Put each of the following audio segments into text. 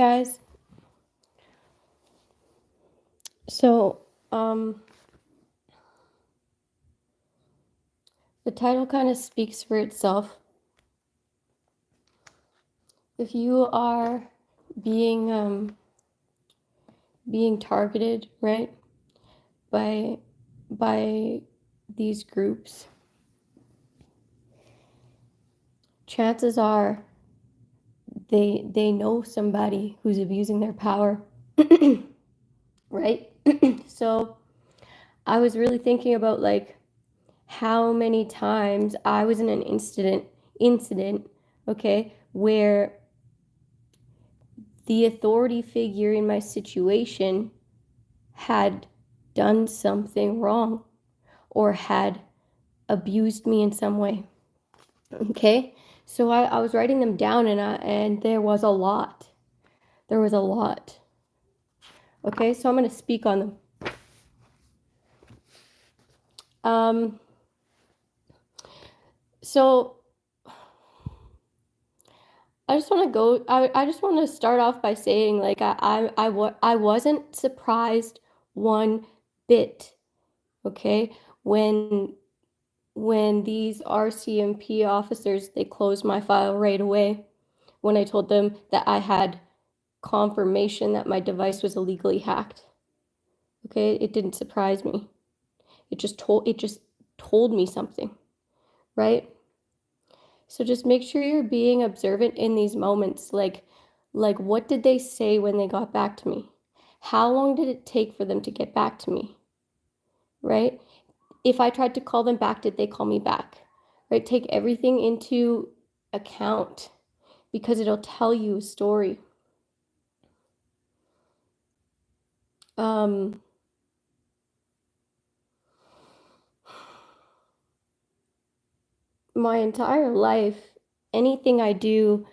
Guys, so um the title kind of speaks for itself. If you are being being targeted, right, by by these groups, chances are they know somebody who's abusing their power. Right? So I was really thinking about like how many times I was in an incident, okay, where the authority figure in my situation had done something wrong or had abused me in some way. Okay, so I was writing them down, and there was a lot. There was a lot. Okay, so I'm going to speak on them. So I just want to go. I just want to start off by saying, like, I wasn't surprised one bit. Okay, when these RCMP officers, they closed my file right away when I told them that I had confirmation that my device was illegally hacked. Okay, it didn't surprise me. It just told me something, right? So just make sure you're being observant in these moments. Like what did they say when they got back to me? How long did it take for them to get back to me? Right? If I tried to call them back, did they call me back? Right? Take everything into account because it'll tell you a story. My entire life, anything I do,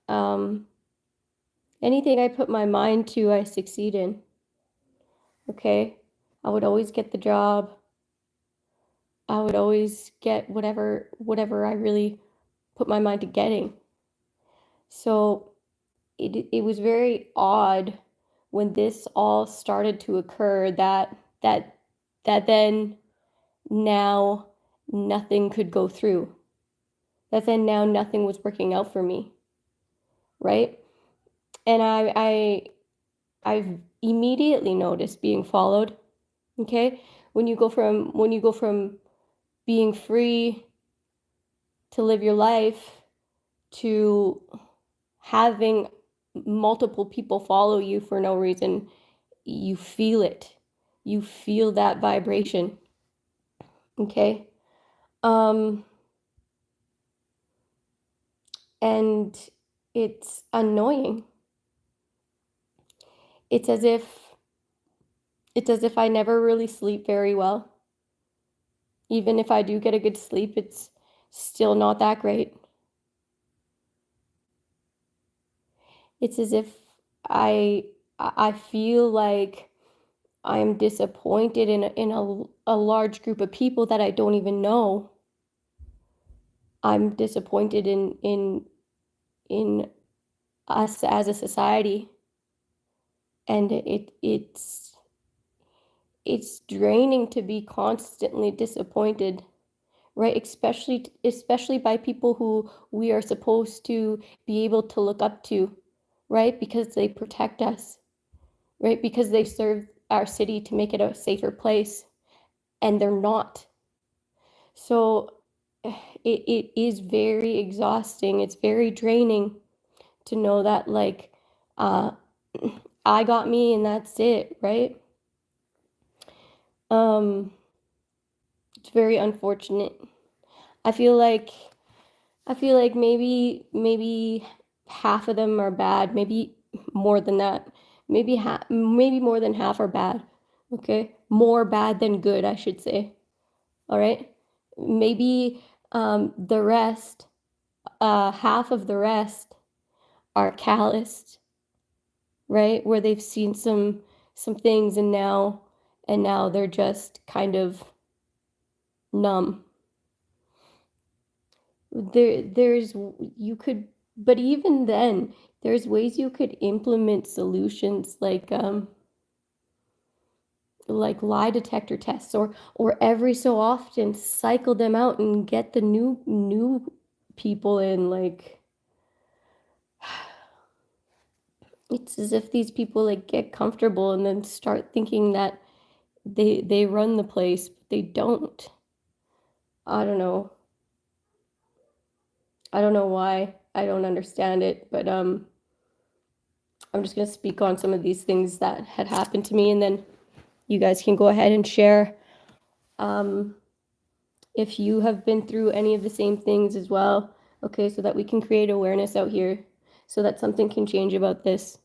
anything I put my mind to, I succeed in. Okay? I would always get the job. I would always get whatever I really put my mind to getting. So it was very odd when this all started to occur that then now nothing could go through. That then now nothing was working out for me. Right? And I've immediately noticed being followed. Okay? When you go from being free to live your life to having multiple people follow you for no reason, you feel it. You feel that vibration. Okay? And it's annoying. It's as if I never really sleep very well. Even if I do get a good sleep, it's still not that great. It's as if I feel like I'm disappointed in a large group of people that I don't even know. I'm disappointed in us as a society, and it's draining to be constantly disappointed, right? Especially by people who we are supposed to be able to look up to, right? Because they protect us, right? Because they serve our city to make it a safer place, and they're not. So it is very exhausting. It's very draining to know that, like, I got me and that's it, right? It's very unfortunate. I feel like maybe half of them are bad, maybe more than that. Maybe more than half are bad. Okay? More bad than good, I should say. All right? Maybe the rest, half of the rest are calloused, right? Where they've seen some things, and now they're just kind of numb. There's you could, but even then there's ways you could implement solutions like lie detector tests, or every so often cycle them out and get the new people in. Like, it's as if these people like get comfortable and then start thinking that they run the place, but they don't. I don't know. I don't know why. I don't understand it, but I'm just going to speak on some of these things that had happened to me, and then you guys can go ahead and share if you have been through any of the same things as well, okay, so that we can create awareness out here so that something can change about this.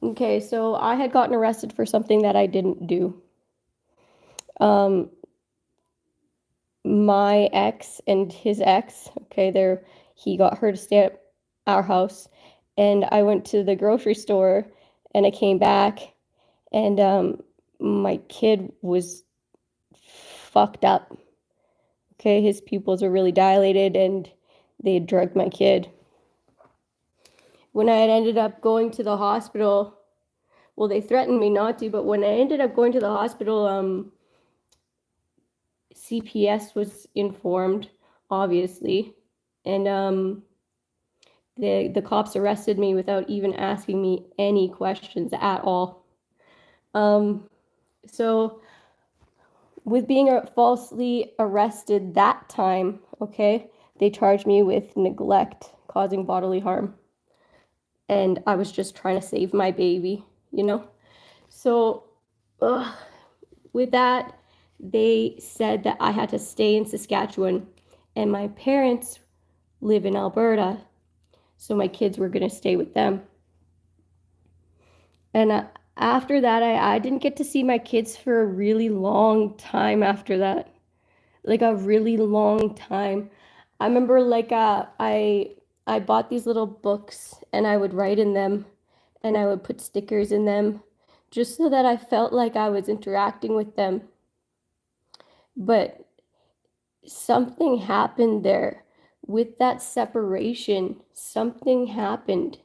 Okay, so I had gotten arrested for something that I didn't do. My ex and his ex, okay, he got her to stay at our house, and I went to the grocery store, and I came back, and my kid was fucked up. Okay, his pupils are really dilated, and they had drugged my kid. When I had ended up going to the hospital, well, they threatened me not to, but when I ended up going to the hospital, CPS was informed, obviously, and the cops arrested me without even asking me any questions at all. So with being falsely arrested that time, okay, they charged me with neglect, causing bodily harm. And I was just trying to save my baby, you know? So with that, they said that I had to stay in Saskatchewan, and my parents live in Alberta, so my kids were going to stay with them. And after that, I didn't get to see my kids for a really long time after that. Like a really long time. I remember like I bought these little books, and I would write in them, and I would put stickers in them just so that I felt like I was interacting with them. But something happened there with that separation. Something happened,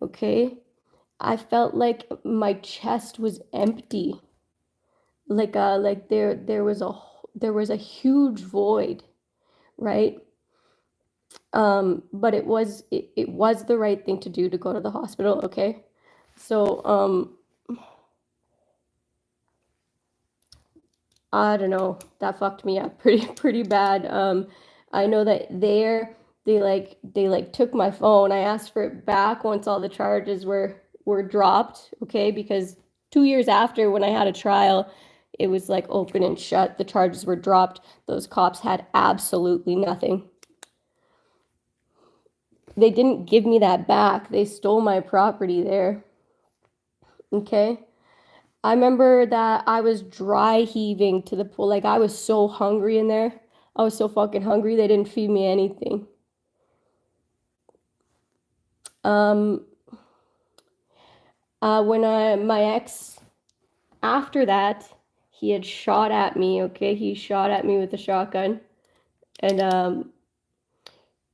okay? I felt like my chest was empty. Like there was a huge void, right? But it was the right thing to do to go to the hospital, okay? So I don't know, that fucked me up pretty bad. I know that they took my phone. I asked for it back once all the charges were dropped, okay? Because 2 years after, when I had a trial, it was like open and shut. The charges were dropped. Those cops had absolutely nothing. They didn't give me that back. They stole my property there. Okay? I remember that I was dry heaving to the pool. Like, I was so hungry in there. I was so fucking hungry. They didn't feed me anything. When my ex, after that, he had shot at me, okay? He shot at me with a shotgun. And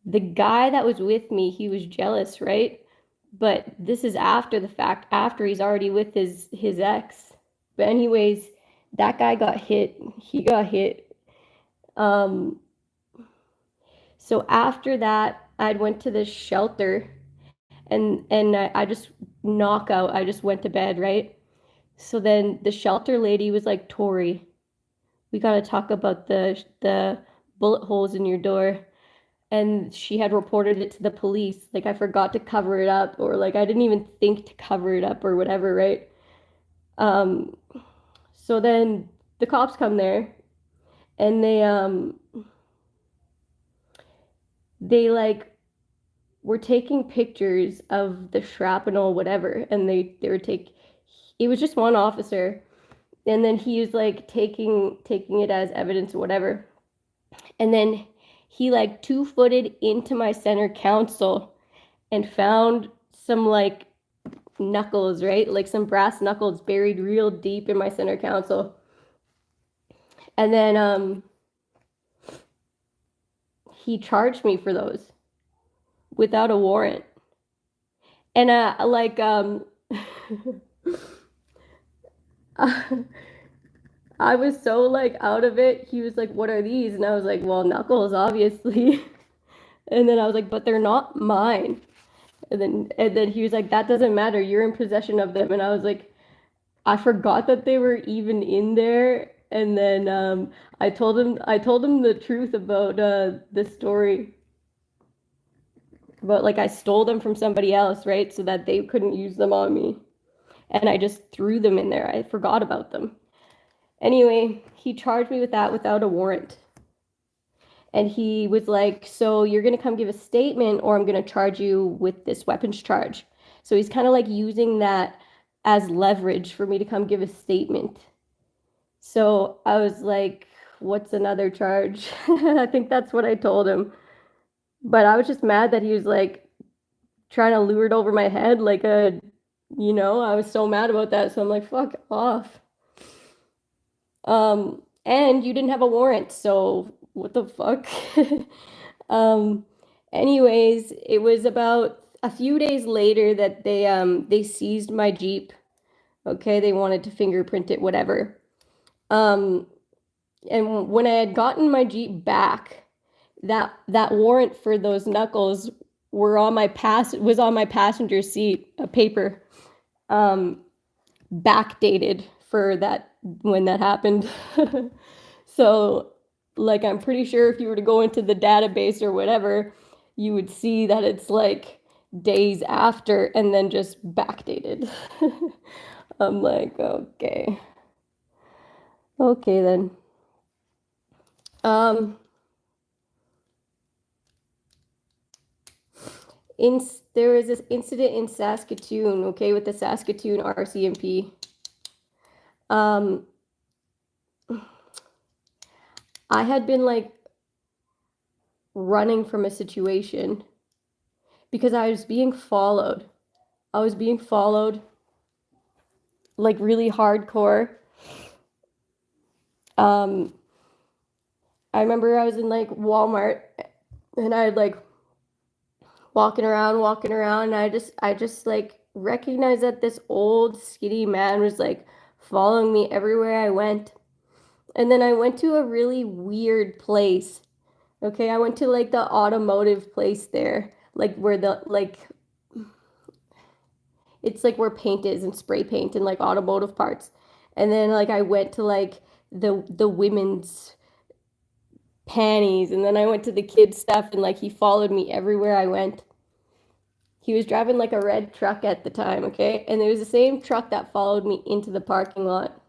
the guy that was with me, he was jealous, right? But this is after the fact, after he's already with his ex. But anyways, that guy got hit. He got hit. So after that, I went to this shelter, and I just knock out. I just went to bed, right? So then the shelter lady was like, "Tori, we got to talk about the bullet holes in your door." And she had reported it to the police. Like, I forgot to cover it up, or like I didn't even think to cover it up or whatever, right? So then the cops come there, and they like were taking pictures of the shrapnel, whatever, and they were it was just one officer, and then he was like taking it as evidence or whatever. And then he like 2-footed into my center console and found some like knuckles, right? Like some brass knuckles buried real deep in my center console. And then he charged me for those without a warrant. And like I was so like out of it. He was like, "What are these?" And I was like, "Well, knuckles, obviously." And then I was like, "But they're not mine." And then he was like, "That doesn't matter. You're in possession of them." And I was like, I forgot that they were even in there. And then I told him the truth about the story. But like I stole them from somebody else, right? So that they couldn't use them on me. And I just threw them in there. I forgot about them. Anyway, he charged me with that without a warrant. And he was like, "So you're going to come give a statement or I'm going to charge you with this weapons charge." So he's kind of like using that as leverage for me to come give a statement. So I was like, "What's another charge?" I think that's what I told him. But I was just mad that he was like trying to lure it over my head like I was so mad about that. So I'm like, "Fuck off." And you didn't have a warrant, so what the fuck? Um, anyways, it was about a few days later that they seized my Jeep. Okay, they wanted to fingerprint it, whatever. Um, and when I had gotten my Jeep back, that warrant for those knuckles was on my passenger seat, a paper, backdated for that when that happened. So, like, I'm pretty sure if you were to go into the database or whatever, you would see that it's like days after and then just backdated. I'm like, okay. Okay then. Um, there was this incident in Saskatoon, okay, with the Saskatoon RCMP. I had been like running from a situation because I was being followed. I was being followed like really hardcore. I remember I was in like Walmart and I like walking around, and I just like recognized that this old skinny man was like following me everywhere I went. And then I went to a really weird place. Okay, I went to like the automotive place there, like where it's like where paint is and spray paint and like automotive parts. And then like I went to like the women's panties, and then I went to the kids stuff, and like he followed me everywhere I went. He was driving like a red truck at the time, okay? And it was the same truck that followed me into the parking lot.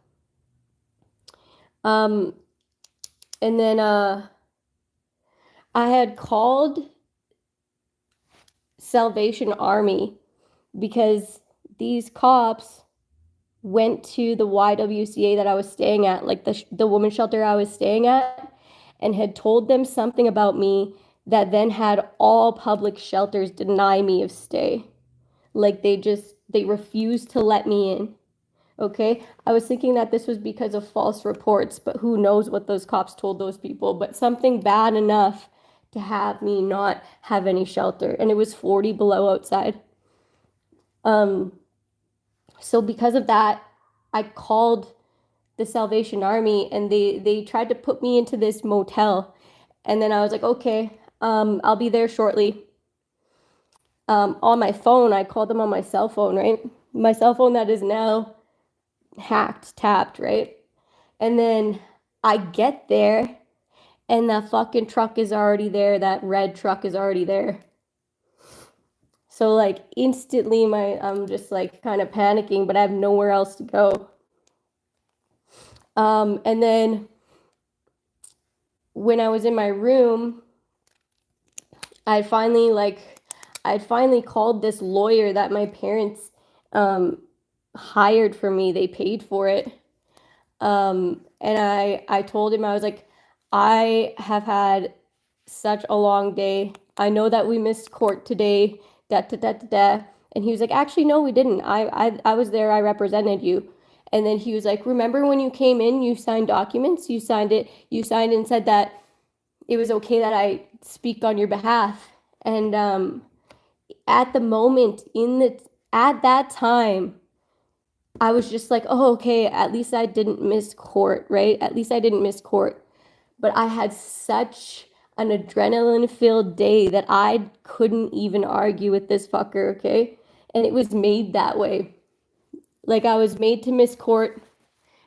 And then I had called Salvation Army because these cops went to the YWCA that I was staying at, like the women's shelter I was staying at, and had told them something about me that then had all public shelters deny me of stay. Like they refused to let me in. Okay, I was thinking that this was because of false reports, but who knows what those cops told those people, but something bad enough to have me not have any shelter. And it was 40 below outside. So because of that, I called the Salvation Army, and they tried to put me into this motel. And then I was like, okay, I'll be there shortly. On my phone, I called them on my cell phone, right? My cell phone that is now tapped, right? And then I get there, and that fucking truck is already there. That red truck is already there. So like instantly I'm just like kind of panicking, but I have nowhere else to go. And then when I was in my room, I'd finally called this lawyer that my parents hired for me. They paid for it. And I told him, I was like, I have had such a long day. I know that we missed court today. And he was like, actually, no, we didn't. I was there. I represented you. And then he was like, remember when you came in, you signed documents, you signed it, you signed and said that it was okay that I speak on your behalf. And at the moment, at that time, I was just like, oh, okay, at least I didn't miss court, right? At least I didn't miss court. But I had such an adrenaline filled day that I couldn't even argue with this fucker, okay? And it was made that way. Like I was made to miss court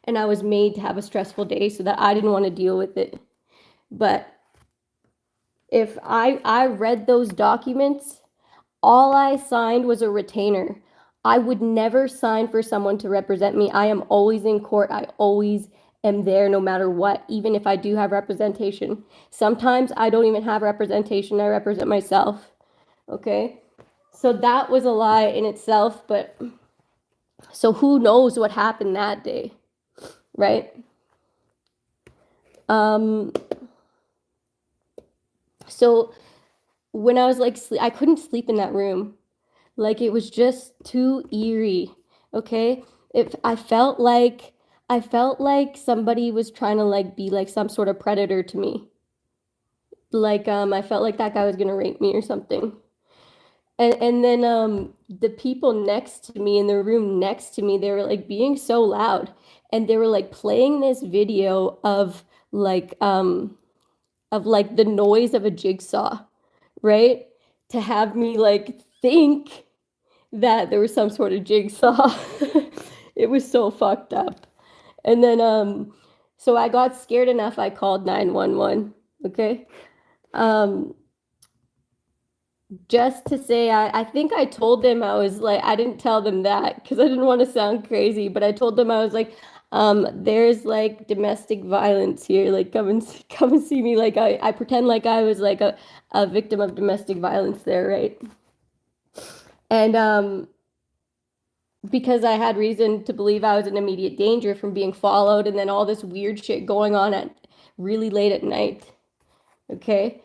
and I was made to have a stressful day so that I didn't want to deal with it. But if I read those documents, all I signed was a retainer. I would never sign for someone to represent me. I am always in court. I always am there no matter what, even if I do have representation. Sometimes I don't even have representation. I represent myself. Okay? So that was a lie in itself, but so who knows what happened that day, right? So when I was like, I couldn't sleep in that room. Like it was just too eerie. Okay. If I felt like somebody was trying to like be like some sort of predator to me. Like I felt like that guy was gonna rape me or something. And then the people next to me in the room next to me, they were like being so loud and they were like playing this video of like the noise of a jigsaw, right? To have me like think that there was some sort of jigsaw. It was so fucked up. And then so I got scared enough I called 911, okay? Um just to say I think I told them I was like I didn't tell them that because I didn't want to sound crazy, but I told them I was like there's like domestic violence here, like come and see me, like I pretend like I was like a victim of domestic violence there, right? And because I had reason to believe I was in immediate danger from being followed and then all this weird shit going on at really late at night. Okay.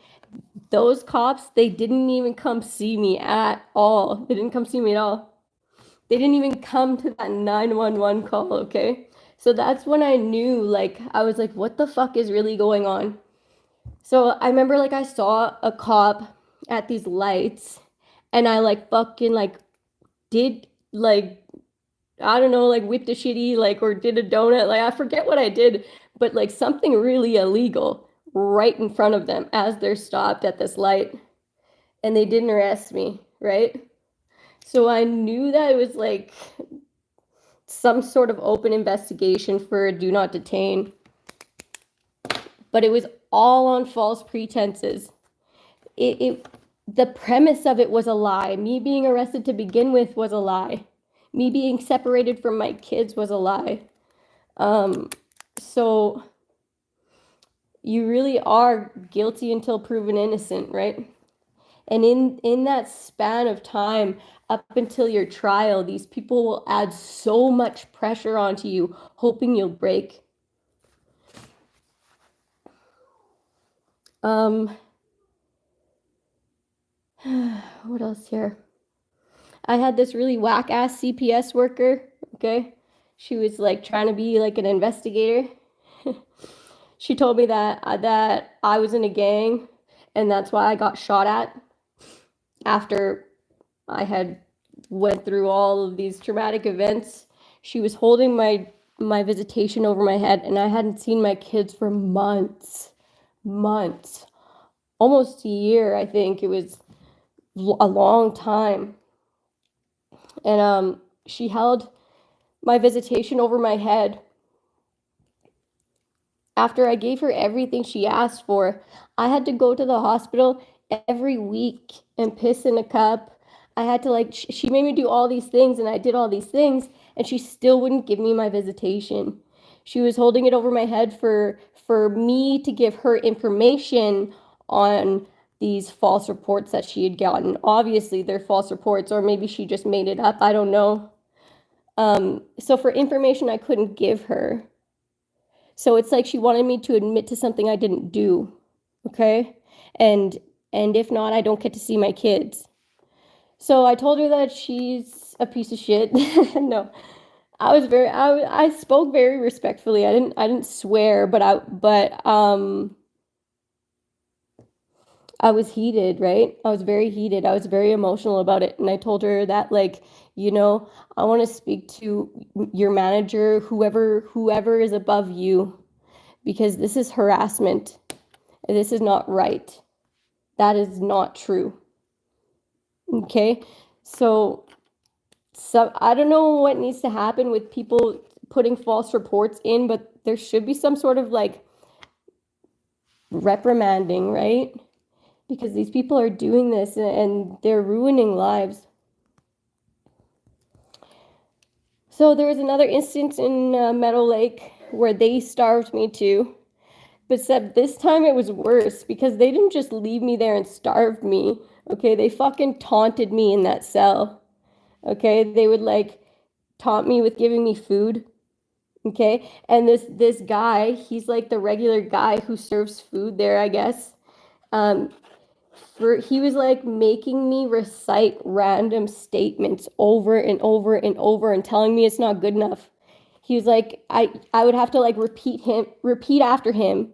Those cops, they didn't even come see me at all. They didn't come see me at all. They didn't even come to that 911 call. Okay. So that's when I knew, like, I was like, what the fuck is really going on? So I remember, like, I saw a cop at these lights and I, like, fucking, like, did, like, I don't know, like whipped a shitty, like, or did a donut. Like, I forget what I did, but like something really illegal right in front of them as they're stopped at this light and they didn't arrest me, right? So I knew that it was like some sort of open investigation for a do not detain, but it was all on false pretenses. It the premise of it was a lie. Me being arrested to begin with was a lie. Me being separated from my kids was a lie. So you really are guilty until proven innocent, right? And in that span of time up until your trial, these people will add so much pressure onto you, hoping you'll break. What else here? I had this really whack ass CPS worker, okay? She was like trying to be like an investigator. She told me that I was in a gang and that's why I got shot at after I had went through all of these traumatic events. She was holding my visitation over my head and I hadn't seen my kids for months. Months. Almost a year, I think. It was a long time. And she held my visitation over my head after I gave her everything she asked for. I had to go to the hospital every week and piss in a cup. I had to like, she made me do all these things and I did all these things and she still wouldn't give me my visitation. She was holding it over my head for me to give her information on these false reports that she had gotten. Obviously, they're false reports, or maybe she just made it up. I don't know. So for information I couldn't give her. So it's like she wanted me to admit to something I didn't do. Okay? And if not, I don't get to see my kids. So I told her that she's a piece of shit. No. I spoke very respectfully. I didn't swear, but I was heated, right? I was very heated. I was very emotional about it. And I told her that, like, I want to speak to your manager, whoever is above you, because this is harassment. This is not right. That is not true. Okay? So I don't know what needs to happen with people putting false reports in, but there should be some sort of like reprimanding, right? Because these people are doing this and they're ruining lives. So there was another instance in Meadow Lake where they starved me too. But except this time it was worse because they didn't just leave me there and starve me. Okay, they fucking taunted me in that cell. Okay, they would like taunt me with giving me food. Okay, and this guy, he's like the regular guy who serves food there, I guess. Um, he was like making me recite random statements over and over and over and telling me it's not good enough. He was like, I would have to like repeat after him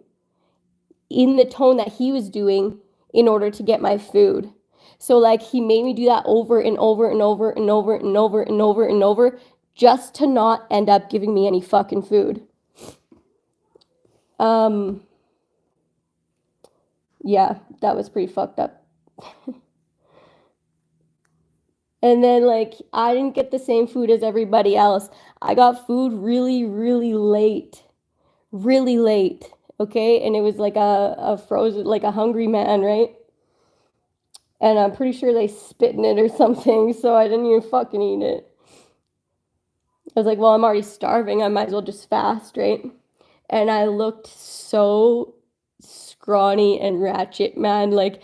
in the tone that he was doing in order to get my food. So like he made me do that over and over and over and over and over and over and over just to not end up giving me any fucking food. Yeah, that was pretty fucked up. And then like I didn't get the same food as everybody else. I got food really, really late. Really late. Okay? And it was like a frozen, like a hungry man, right? And I'm pretty sure they spit in it or something, so I didn't even fucking eat it. I was like, well, I'm already starving. I might as well just fast, right? And I looked so scrawny and ratchet, man. Like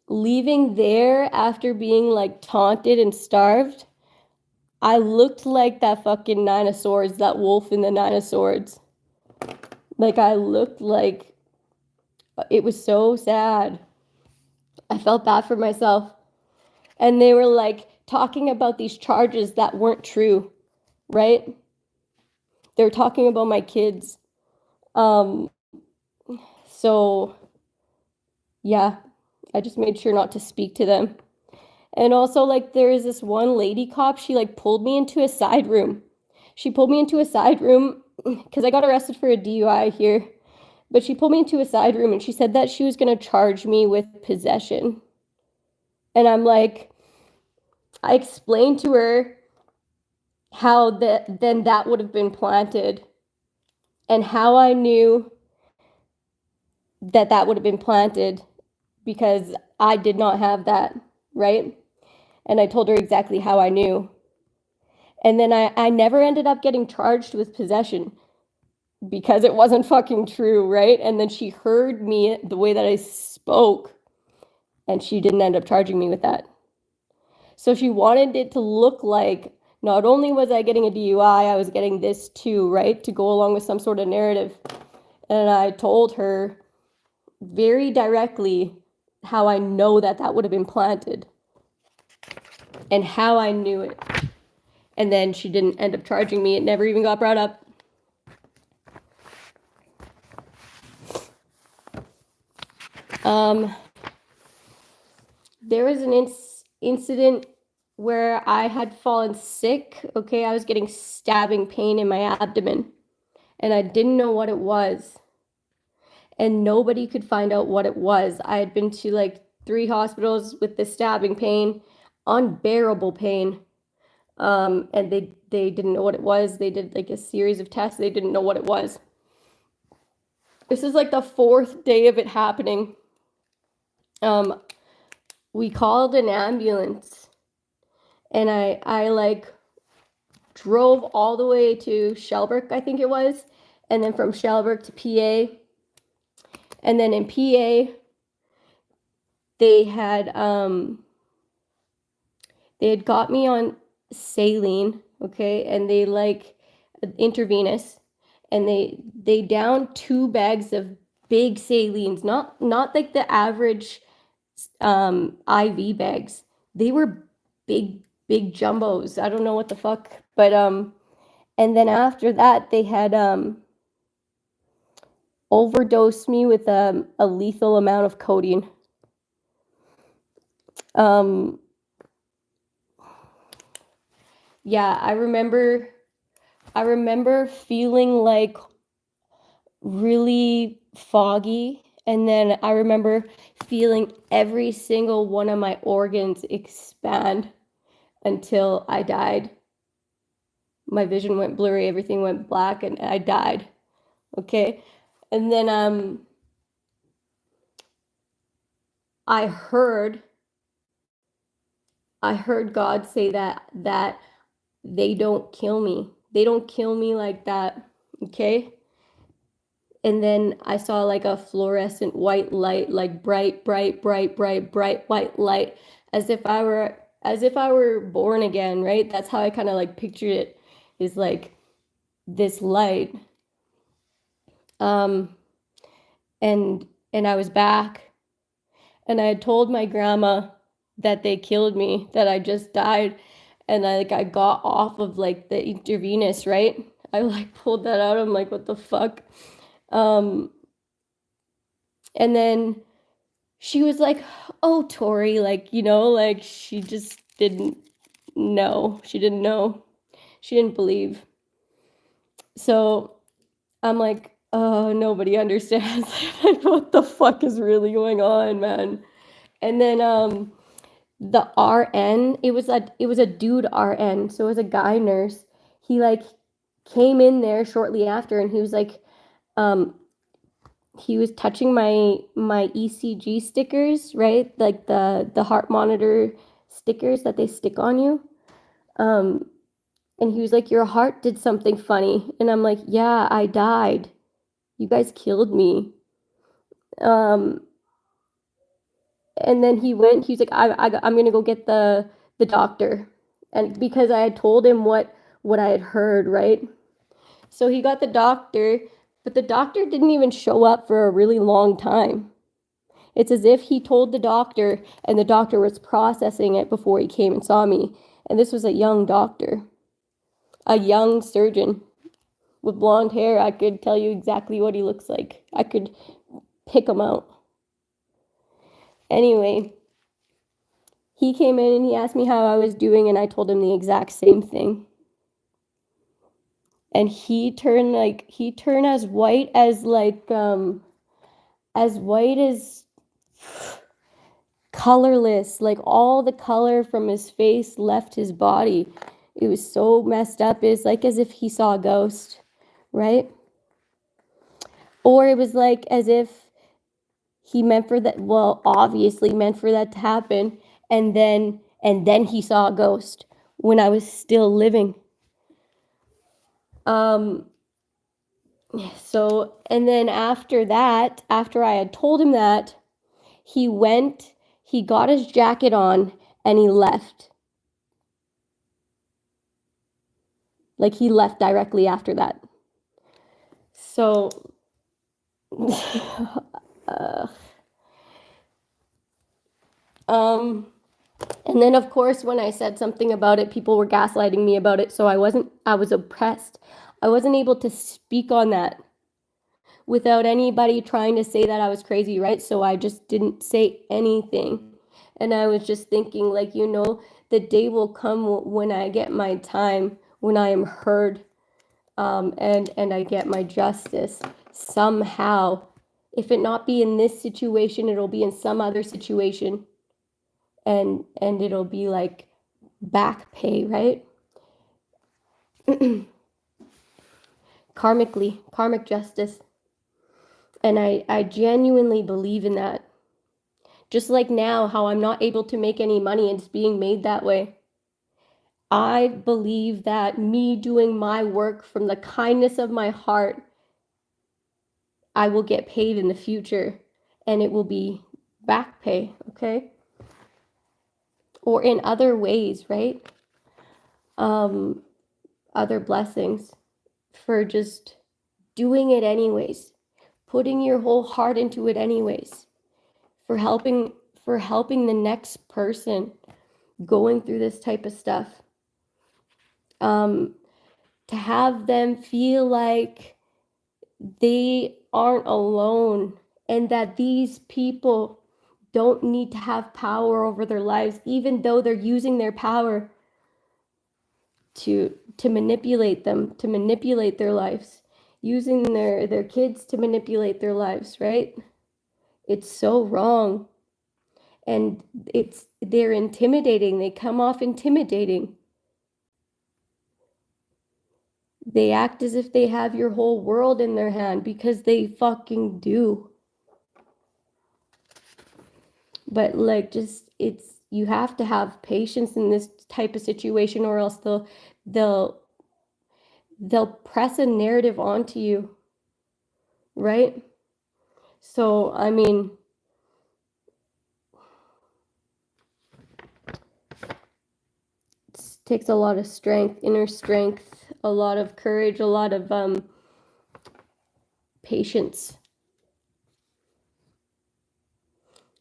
leaving there after being like taunted and starved, I looked like that fucking Nine of Swords, that wolf in the Nine of Swords. Like I looked like it was so sad. I felt bad for myself. And they were like talking about these charges that weren't true, right? They were talking about my kids. So yeah, I just made sure not to speak to them. And also, like, there is this one lady cop, she like pulled me into a side room. She pulled me into a side room because I got arrested for a DUI here. But she pulled me into a side room and she said that she was going to charge me with possession. And I'm like, I explained to her how then that would have been planted and how I knew that that would have been planted because I did not have that, right? And I told her exactly how I knew. And then I never ended up getting charged with possession because it wasn't fucking true, right? And then she heard me the way that I spoke and she didn't end up charging me with that. So she wanted it to look like not only was I getting a DUI, I was getting this too, right? To go along with some sort of narrative. And I told her very directly how I know that that would have been planted and how I knew it. And then she didn't end up charging me. It never even got brought up. There was an incident where I had fallen sick. Okay, I was getting stabbing pain in my abdomen and I didn't know what it was. And nobody could find out what it was. I had been to like 3 hospitals with the stabbing pain, unbearable pain. And they didn't know what it was. They did like a series of tests. They didn't know what it was. This is like the 4th day of it happening. We called an ambulance and I like drove all the way to Shellbrook, I think it was, and then from Shellbrook to PA. And then in PA, they had got me on saline, okay, and they like intravenous, and they downed 2 bags of big salines, not like the average IV bags. They were big jumbos. I don't know what the fuck, but and then after that they had overdosed me with a lethal amount of codeine. Yeah, I remember feeling like really foggy, and then I remember feeling every single one of my organs expand until I died. My vision went blurry, everything went black, and I died. Okay? And then I heard God say that they don't kill me. They don't kill me like that. Okay? And then I saw like a fluorescent white light, like bright, bright, bright, bright, bright white light, as if I were born again, right? That's how I kind of like pictured it, is like this light. And I was back, and I had told my grandma that they killed me, that I just died, and I got off of like the intravenous, right? I like pulled that out. I'm like, what the fuck? And then she was like, oh, Tori, like, like she just didn't know. She didn't know. She didn't believe. So I'm like, oh, nobody understands. Like, what the fuck is really going on, man? And then the RN, it was a dude RN, so it was a guy nurse. He like came in there shortly after, and he was like, he was touching my ECG stickers, right? Like the heart monitor stickers that they stick on you. And he was like, your heart did something funny. And I'm like, yeah, I died. You guys killed me. And then he was like, I'm going to go get the doctor. And because I had told him what I had heard, right? So he got the doctor, but the doctor didn't even show up for a really long time. It's as if he told the doctor, and the doctor was processing it before he came and saw me. And this was a young doctor, a young surgeon with blonde hair. I could tell you exactly what he looks like. I could pick him out. Anyway, he came in and he asked me how I was doing, and I told him the exact same thing. And he turned as white as colorless, like all the color from his face left his body. It was so messed up. It's like as if he saw a ghost, right? Or it was like as if he meant for that, well, obviously meant for that to happen, and then he saw a ghost when I was still living. So, and then after that, after I had told him that, he got his jacket on, and he left. Like, he left directly after that. So, and then of course, when I said something about it, people were gaslighting me about it. So I was oppressed. I wasn't able to speak on that without anybody trying to say that I was crazy, right? So I just didn't say anything. And I was just thinking, like, the day will come when I get my time, when I am heard, and I get my justice somehow. If it not be in this situation, it'll be in some other situation, and it'll be like back pay, right? Karmic justice. And I genuinely believe in that. Just like now, how I'm not able to make any money and it's being made that way. I believe that me doing my work from the kindness of my heart, I will get paid in the future, and it will be back pay, okay? Or in other ways, right? Other blessings for just doing it anyways, putting your whole heart into it anyways, for helping the next person going through this type of stuff. To have them feel like they aren't alone, and that these people don't need to have power over their lives, even though they're using their power to manipulate them, to manipulate their lives, using their kids to manipulate their lives, right? It's so wrong. And they're intimidating. They come off intimidating. They act as if they have your whole world in their hand, because they fucking do. But like, just, you have to have patience in this type of situation, or else they'll press a narrative onto you, right? So, I mean, it takes a lot of strength, inner strength, a lot of courage, a lot of patience.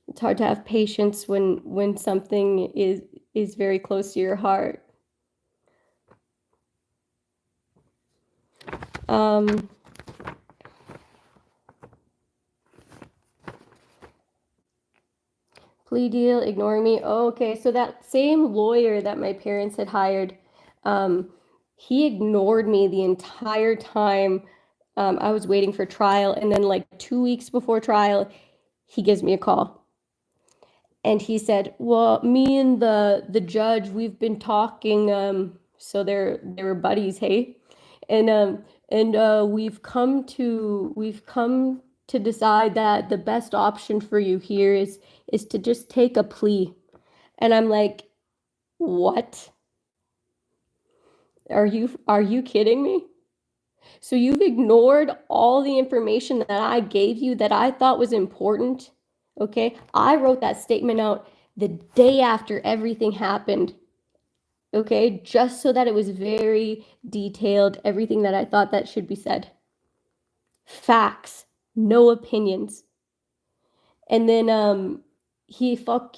It's hard to have patience when something is very close to your heart. Plea deal, ignore me. Oh, okay, so that same lawyer that my parents had hired, he ignored me the entire time I was waiting for trial. And then like 2 weeks before trial, he gives me a call. And he said, well, me and the judge, we've been talking, so they were buddies, hey? And we've come to decide that the best option for you here is to just take a plea. And I'm like, what? Are you kidding me? So you've ignored all the information that I gave you that I thought was important? Okay, I wrote that statement out the day after everything happened. Okay, just so that it was very detailed, everything that I thought that should be said. Facts, no opinions. And then he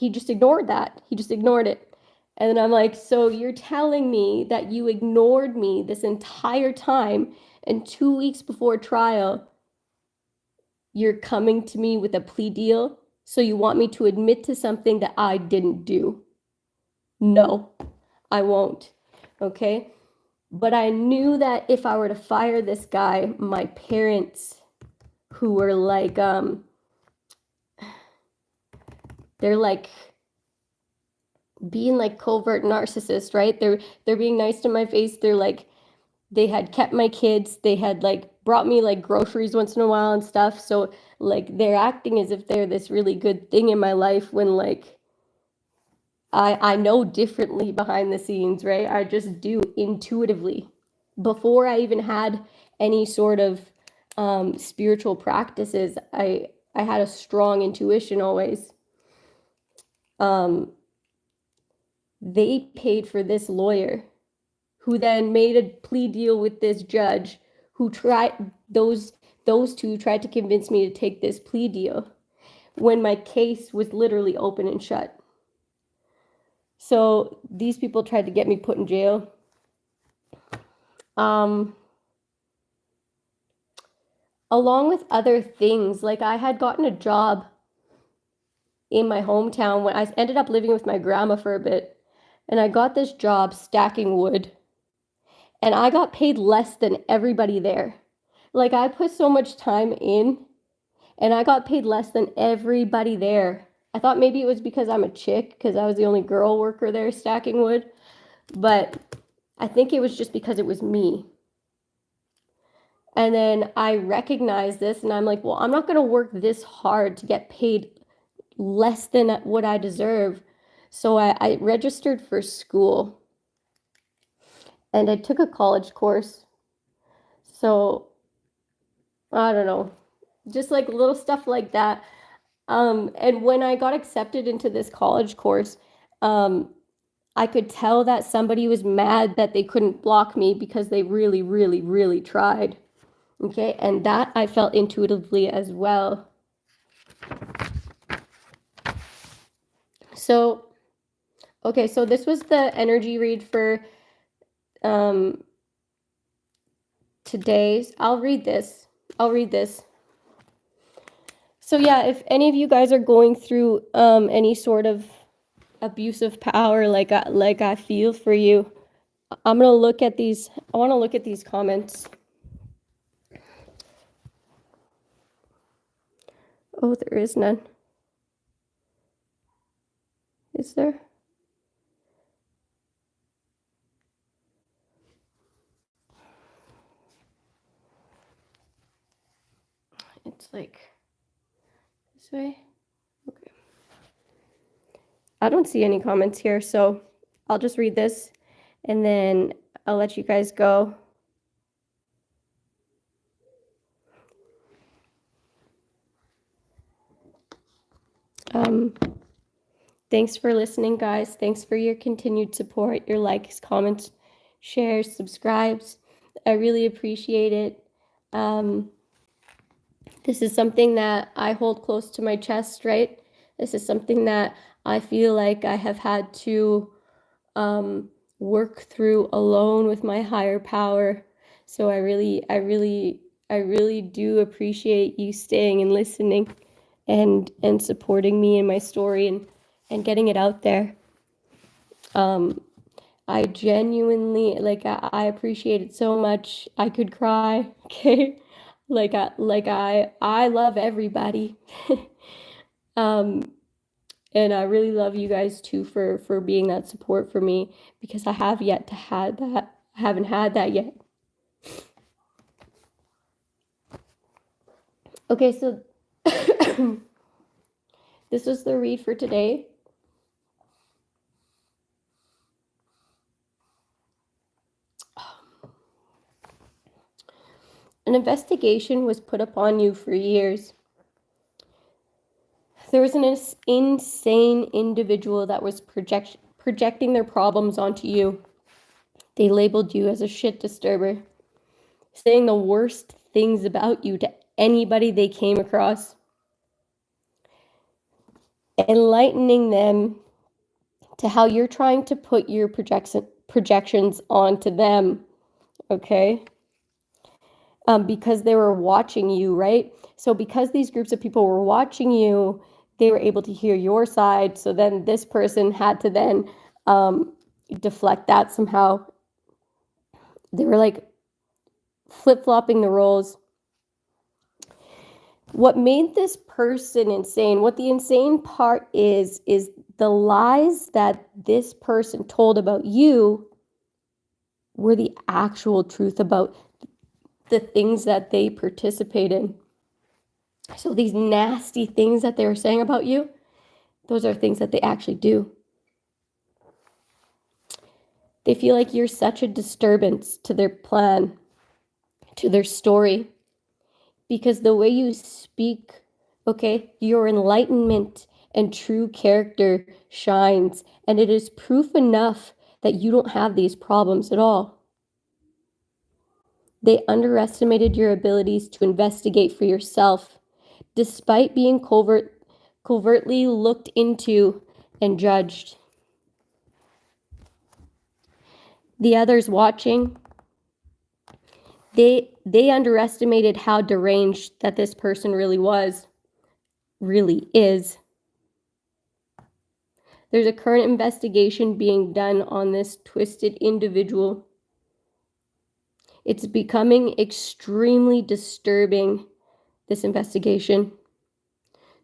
just ignored that. He just ignored it. And then I'm like, so you're telling me that you ignored me this entire time, and 2 weeks before trial, you're coming to me with a plea deal? So you want me to admit to something that I didn't do? No, I won't. Okay? But I knew that if I were to fire this guy, my parents, who were like, they're like being like covert narcissists, right? They're being nice to my face. They're like, they had kept my kids. They had like brought me like groceries once in a while and stuff. So like, they're acting as if they're this really good thing in my life, when like I know differently behind the scenes, right? I just do intuitively. Before I even had any sort of spiritual practices, I had a strong intuition always. They paid for this lawyer, who then made a plea deal with this judge, who tried, those two tried to convince me to take this plea deal when my case was literally open and shut. So these people tried to get me put in jail. Along with other things, like I had gotten a job in my hometown when I ended up living with my grandma for a bit, and I got this job stacking wood, and I got paid less than everybody there. Like, I put so much time in, and I got paid less than everybody there. I thought maybe it was because I'm a chick, because I was the only girl worker there stacking wood, but I think it was just because it was me. And then I recognized this, and I'm like, well, I'm not going to work this hard to get paid less than what I deserve. So I registered for school, and I took a college course. So I don't know, just like little stuff like that. And when I got accepted into this college course, I could tell that somebody was mad that they couldn't block me, because they really, really, really tried. Okay, and that I felt intuitively as well. So, okay, so this was the energy read for today's. I'll read this. So yeah, if any of you guys are going through any sort of abuse of power, like I feel for you, I'm gonna look at these. I want to look at these comments. Oh, there is none. Is there? It's like this way. Okay. I don't see any comments here, so I'll just read this and then I'll let you guys go. Thanks for listening, guys. Thanks for your continued support, your likes, comments, shares, subscribes. I really appreciate it. This is something that I hold close to my chest, right? This is something that I feel like I have had to work through alone with my higher power. So I really do appreciate you staying and listening and supporting me in my story and getting it out there. I genuinely, like, I appreciate it so much. I could cry, okay? I love everybody. And I really love you guys too for being that support for me, because I have yet to have that. I haven't had that yet. Okay, so this was the read for today. An investigation was put upon you for years. There was an insane individual that was projecting their problems onto you. They labeled you as a shit disturber, saying the worst things about you to anybody they came across, enlightening them to how you're trying to put your projections onto them, okay? Because they were watching you, right? So because these groups of people were watching you, they were able to hear your side. So then this person had to then deflect that somehow. They were like flip-flopping the roles. What made this person insane, what the insane part is the lies that this person told about you were the actual truth about the things that they participate in. So these nasty things that they were saying about you, those are things that they actually do. They feel like you're such a disturbance to their plan, to their story, because the way you speak, okay, your enlightenment and true character shines, and it is proof enough that you don't have these problems at all. They underestimated your abilities to investigate for yourself, despite being covertly looked into and judged. The others watching, they underestimated how deranged that this person really is. There's a current investigation being done on this twisted individual. It's becoming extremely disturbing, this investigation.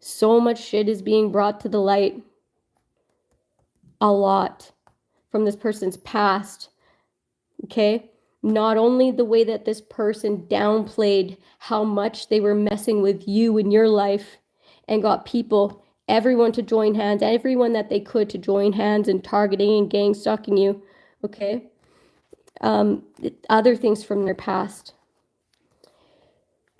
So much shit is being brought to the light. A lot from this person's past. Okay? Not only the way that this person downplayed how much they were messing with you in your life and got people, everyone to join hands, everyone that they could to join hands in targeting and gang stalking you. Okay? Other things from their past.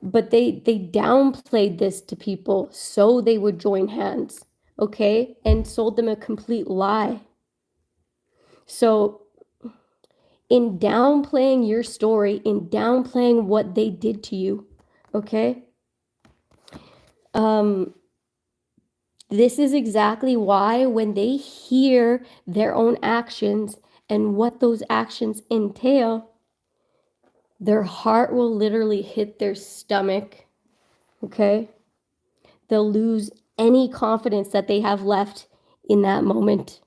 But they downplayed this to people so they would join hands, okay? And sold them a complete lie. So in downplaying your story, in downplaying what they did to you, okay? This is exactly why when they hear their own actions and what those actions entail, their heart will literally hit their stomach, okay? they'll lose any confidence that they have left in that moment.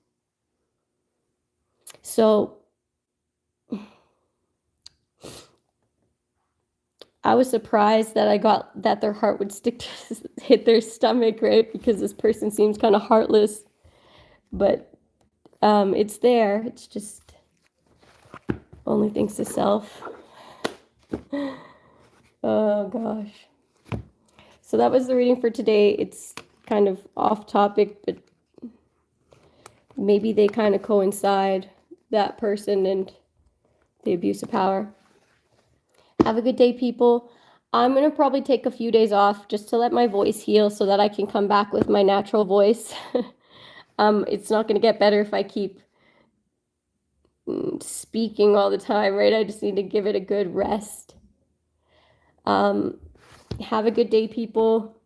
So I was surprised that I got that their heart would hit their stomach, right? Because this person seems kind of heartless, but it's there. It's just only thinks to self. Oh gosh. So that was the reading for today. It's kind of off topic, but maybe they kind of coincide, that person and the abuse of power. Have a good day, people. I'm going to probably take a few days off just to let my voice heal so that I can come back with my natural voice. It's not going to get better if I keep speaking all the time, right? I just need to give it a good rest. Have a good day, people.